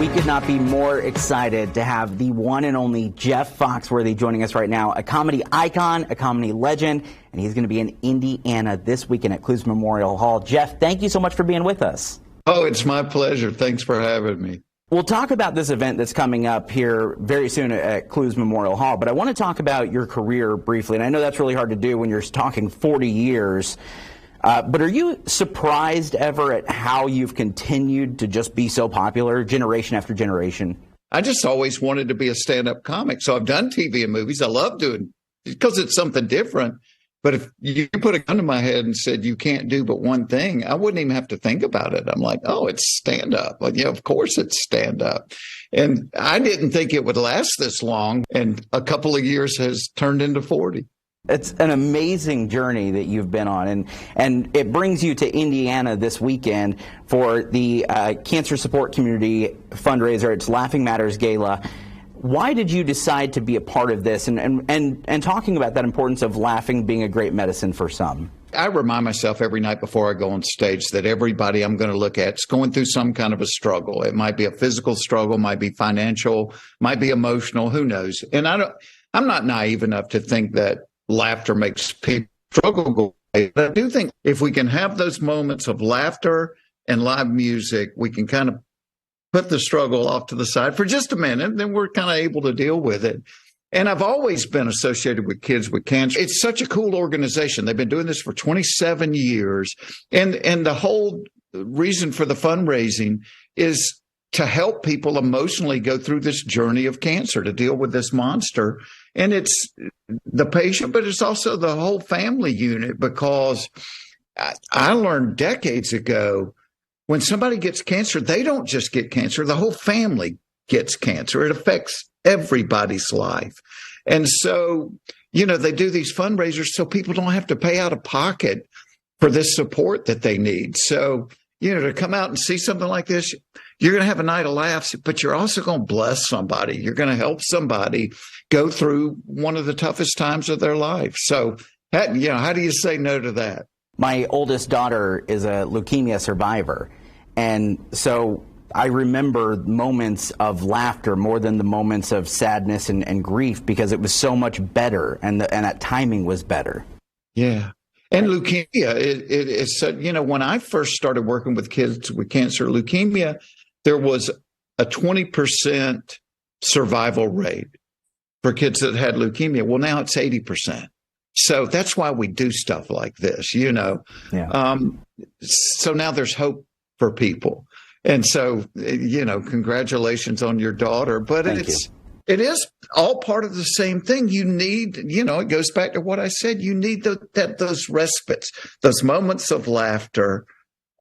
We could not be more excited to have the one and only Jeff Foxworthy joining us right now, a comedy icon, a comedy legend, and he's going to be in Indiana this weekend at Clues Memorial Hall. Jeff, thank you so much for being with us. Oh, it's my pleasure. Thanks for having me. We'll talk about this event that's coming up here very soon at Clues Memorial Hall, but I want to talk about your career briefly, and I know that's really hard to do when you're talking 40 years. But are you surprised ever at how you've continued to just be so popular generation after generation? I just always wanted to be a stand-up comic. So I've done TV and movies. I love doing it because it's something different. But if you put a gun to my head and said you can't do but one thing, I wouldn't even have to think about it. I'm like, oh, it's stand-up. Well, yeah, of course it's stand-up. And I didn't think it would last this long. And a couple of years has turned into 40. It's an amazing journey that you've been on, and it brings you to Indiana this weekend for the cancer support community fundraiser. It's Laughing Matters Gala. Why did you decide to be a part of this, and talking about that importance of laughing being a great medicine for some? I remind myself every night before I go on stage that everybody I'm going to look at is going through some kind of a struggle. It might be a physical struggle, might be financial, might be emotional, who knows? And I'm not naive enough to think that laughter makes people struggle go away. But I do think if we can have those moments of laughter and live music, we can kind of put the struggle off to the side for just a minute, then we're kind of able to deal with it. And I've always been associated with kids with cancer. It's such a cool organization. They've been doing this for 27 years. And the whole reason for the fundraising is to help people emotionally go through this journey of cancer, to deal with this monster. And it's the patient, but it's also the whole family unit, because I learned decades ago, when somebody gets cancer, they don't just get cancer, the whole family gets cancer. It affects everybody's life. And so, they do these fundraisers so people don't have to pay out of pocket for this support that they need. So, to come out and see something like this, you're going to have a night of laughs, but you're also going to bless somebody. You're going to help somebody go through one of the toughest times of their life. So, how do you say no to that? My oldest daughter is a leukemia survivor. And so I remember moments of laughter more than the moments of sadness and grief, because it was so much better, and that timing was better. Yeah. And leukemia, it's when I first started working with kids with cancer, leukemia, there was a 20% survival rate for kids that had leukemia. Well, now it's 80%. So that's why we do stuff like this, Yeah. So now there's hope for people. And so, congratulations on your daughter. But it is all part of the same thing. You need, it goes back to what I said. You need those respites, those moments of laughter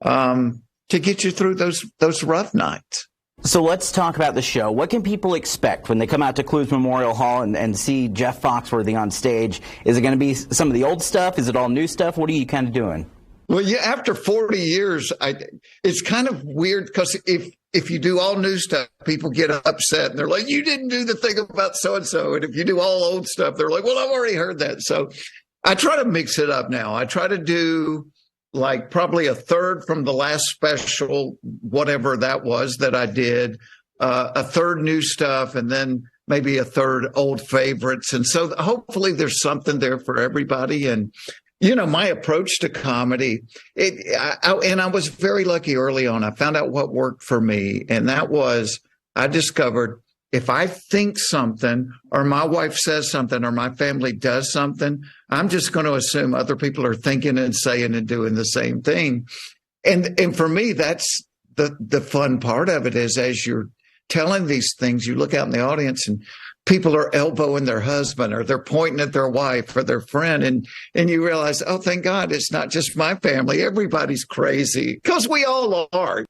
to get you through those rough nights. So let's talk about the show. What can people expect when they come out to Clues Memorial Hall and see Jeff Foxworthy on stage? Is it going to be some of the old stuff? Is it all new stuff? What are you kind of doing? Well, yeah, after 40 years, it's kind of weird, because if you do all new stuff, people get upset and they're like, you didn't do the thing about so-and-so. And if you do all old stuff, they're like, well, I've already heard that. So I try to mix it up now. I try to do like probably a third from the last special, whatever that was that I did, a third new stuff, and then maybe a third old favorites. And so hopefully there's something there for everybody. And my approach to comedy, and I was very lucky early on. I found out what worked for me, and that was, I discovered if I think something, or my wife says something, or my family does something, I'm just going to assume other people are thinking and saying and doing the same thing. And for me, that's the fun part of it, is as you're telling these things, you look out in the audience and people are elbowing their husband, or they're pointing at their wife or their friend. And you realize, oh, thank God, it's not just my family. Everybody's crazy, because we all are.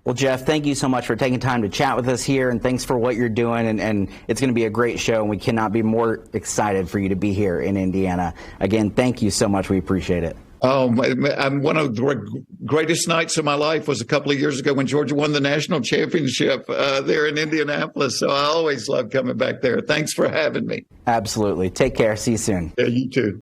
Well, Jeff, thank you so much for taking time to chat with us here, and thanks for what you're doing. And it's going to be a great show, and we cannot be more excited for you to be here in Indiana. Again, thank you so much. We appreciate it. Oh, one of the greatest nights of my life was a couple of years ago when Georgia won the national championship there in Indianapolis. So I always love coming back there. Thanks for having me. Absolutely. Take care. See you soon. Yeah, you too.